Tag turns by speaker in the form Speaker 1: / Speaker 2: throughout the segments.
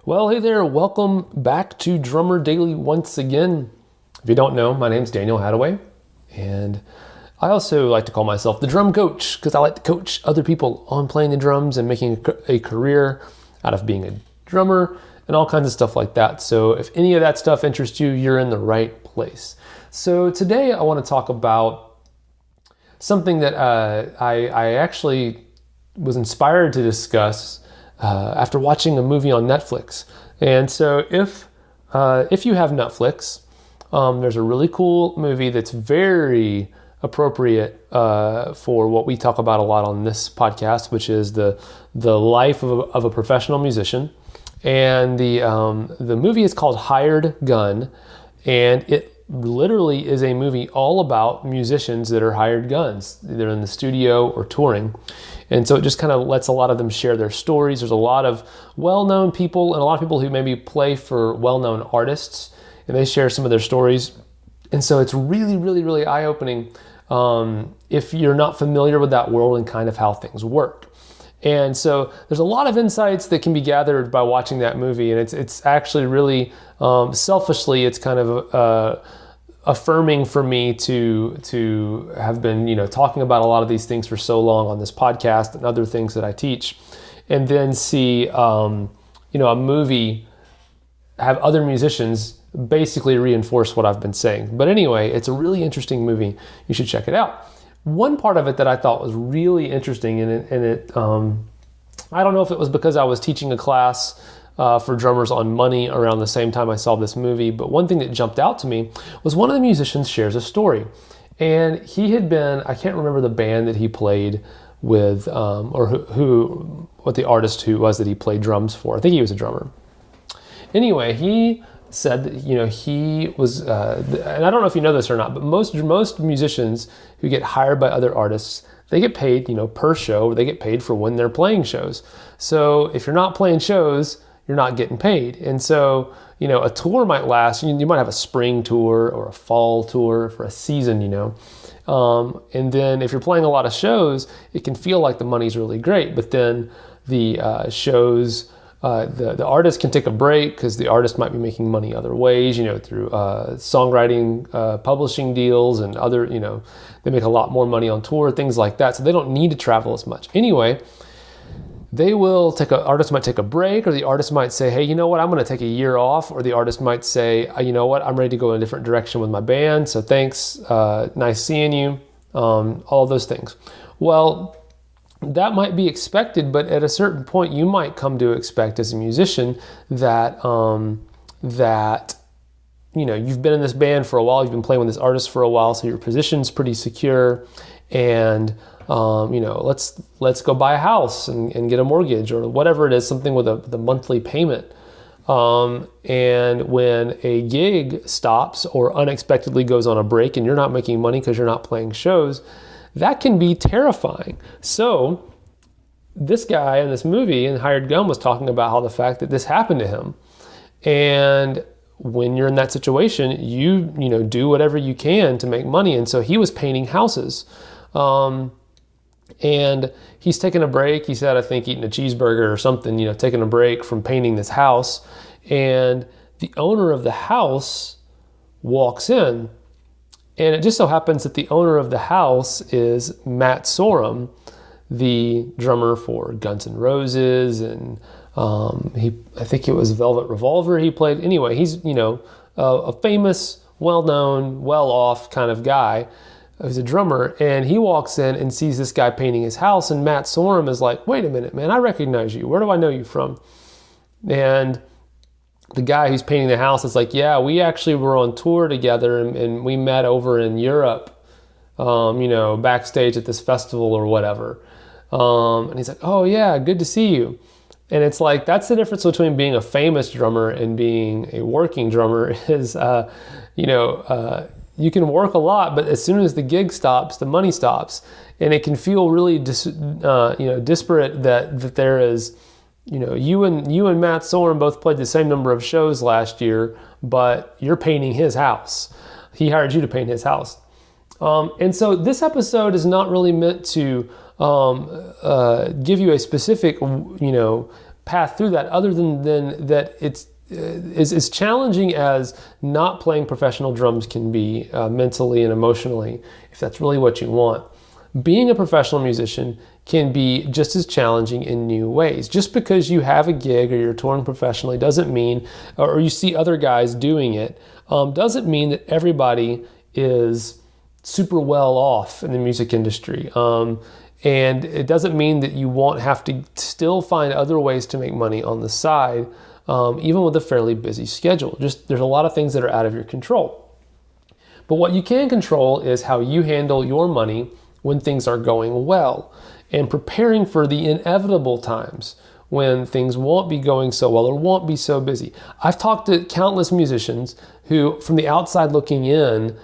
Speaker 1: Well, hey there, welcome back to Drummer Daily once again. If you don't know, my name's Daniel Hadaway, and I also like to call myself the drum coach because I like to coach other people on playing the drums and making a career out of being a drummer and all kinds of stuff like that. So if any of that stuff interests you, you're in the right place. So today I want to talk about something that I actually was inspired to discuss after watching a movie on Netflix. And so if you have Netflix, there's a really cool movie that's very appropriate for what we talk about a lot on this podcast, which is the life of a professional musician. And the movie is called Hired Gun, and it literally is a movie all about musicians that are hired guns. They're in the studio or touring. And so it just kind of lets a lot of them share their stories. There's a lot of well-known people and a lot of people who maybe play for well-known artists, and they share some of their stories. And so it's really, really, really eye-opening if you're not familiar with that world and kind of how things work. And so there's a lot of insights that can be gathered by watching that movie, and it's actually really selfishly, it's kind of affirming for me to have been talking about a lot of these things for so long on this podcast and other things that I teach, and then see a movie have other musicians basically reinforce what I've been saying. But anyway, it's a really interesting movie. You should check it out. One part of it that I thought was really interesting, and it I don't know if it was because I was teaching a class for drummers on money around the same time I saw this movie, but one thing that jumped out to me was one of the musicians shares a story. And he had been, I can't remember the band that he played with, or what the artist who was that he played drums for. I think he was a drummer. Anyway, he said that, he was, and I don't know if you know this or not, but most musicians who get hired by other artists, they get paid, per show, or they get paid for when they're playing shows. So if you're not playing shows, you're not getting paid. And so, a tour might last, you might have a spring tour or a fall tour for a season, and then if you're playing a lot of shows, it can feel like the money's really great, but then the shows, the artist can take a break because the artist might be making money other ways, through songwriting, publishing deals, and other, they make a lot more money on tour, things like that. So they don't need to travel as much. Anyway, artist might take a break, or the artist might say, hey, I'm going to take a year off, or the artist might say, I'm ready to go in a different direction with my band. So thanks, nice seeing you, all of those things. Well, that might be expected, but at a certain point, you might come to expect as a musician that you've been in this band for a while, you've been playing with this artist for a while, so your position's pretty secure, and let's go buy a house and get a mortgage or whatever it is, something with a monthly payment. And when a gig stops or unexpectedly goes on a break and you're not making money because you're not playing shows, that can be terrifying. So this guy in this movie in Hired Gun was talking about how the fact that this happened to him. And when you're in that situation, you do whatever you can to make money. And so he was painting houses. And he's taking a break. He said, I think eating a cheeseburger or something, taking a break from painting this house. And the owner of the house walks in. And it just so happens that the owner of the house is Matt Sorum, the drummer for Guns N' Roses, and I think it was Velvet Revolver he played. Anyway, he's a famous, well-known, well-off kind of guy who's a drummer, and he walks in and sees this guy painting his house, and Matt Sorum is like, wait a minute, man, I recognize you. Where do I know you from? And the guy who's painting the house is like, yeah, we actually were on tour together and we met over in Europe, backstage at this festival or whatever. And he's like, oh yeah, good to see you. And it's like, that's the difference between being a famous drummer and being a working drummer is, you can work a lot, but as soon as the gig stops, the money stops. And it can feel really disparate that there is, you and Matt Sorum both played the same number of shows last year, but you're painting his house. He hired you to paint his house. And so this episode is not really meant to give you a specific, path through that other than that it's as challenging as not playing professional drums can be mentally and emotionally, if that's really what you want. Being a professional musician can be just as challenging in new ways. Just because you have a gig or you're touring professionally doesn't mean, or you see other guys doing it, doesn't mean that everybody is super well off in the music industry. And it doesn't mean that you won't have to still find other ways to make money on the side, even with a fairly busy schedule. Just there's a lot of things that are out of your control. But what you can control is how you handle your money when things are going well, and preparing for the inevitable times when things won't be going so well or won't be so busy. I've talked to countless musicians who, from the outside looking in,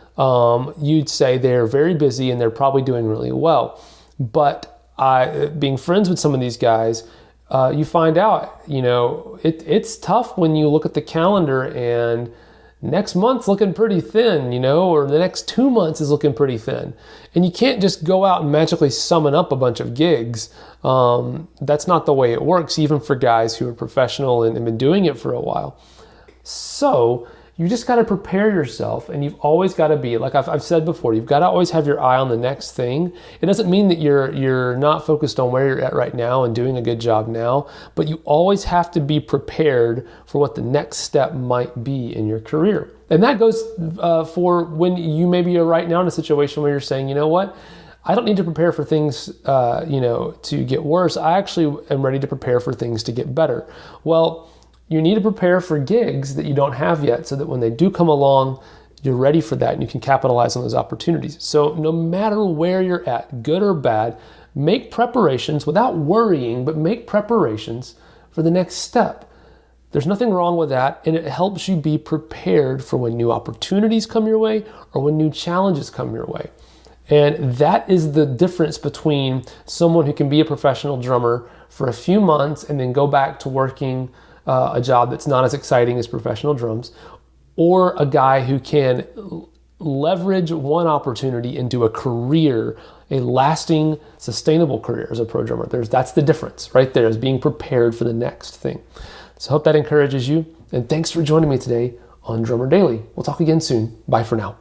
Speaker 1: you'd say they're very busy and they're probably doing really well. But being friends with some of these guys, you find out, it's tough when you look at the calendar and next month's looking pretty thin, or the next 2 months is looking pretty thin. And you can't just go out and magically summon up a bunch of gigs. That's not the way it works, even for guys who are professional and have been doing it for a while. So you just got to prepare yourself, and you've always got to be, like I've said before, you've got to always have your eye on the next thing. It doesn't mean that you're not focused on where you're at right now and doing a good job now, but you always have to be prepared for what the next step might be in your career. And that goes for when you maybe are right now in a situation where you're saying, you know what, I don't need to prepare for things, to get worse. I actually am ready to prepare for things to get better. Well, you need to prepare for gigs that you don't have yet so that when they do come along, you're ready for that and you can capitalize on those opportunities. So no matter where you're at, good or bad, make preparations without worrying, but make preparations for the next step. There's nothing wrong with that, and it helps you be prepared for when new opportunities come your way or when new challenges come your way. And that is the difference between someone who can be a professional drummer for a few months and then go back to working a job that's not as exciting as professional drums, or a guy who can leverage one opportunity into a career, a lasting, sustainable career as a pro drummer. That's the difference right there, is being prepared for the next thing. So I hope that encourages you, and thanks for joining me today on Drummer Daily. We'll talk again soon. Bye for now.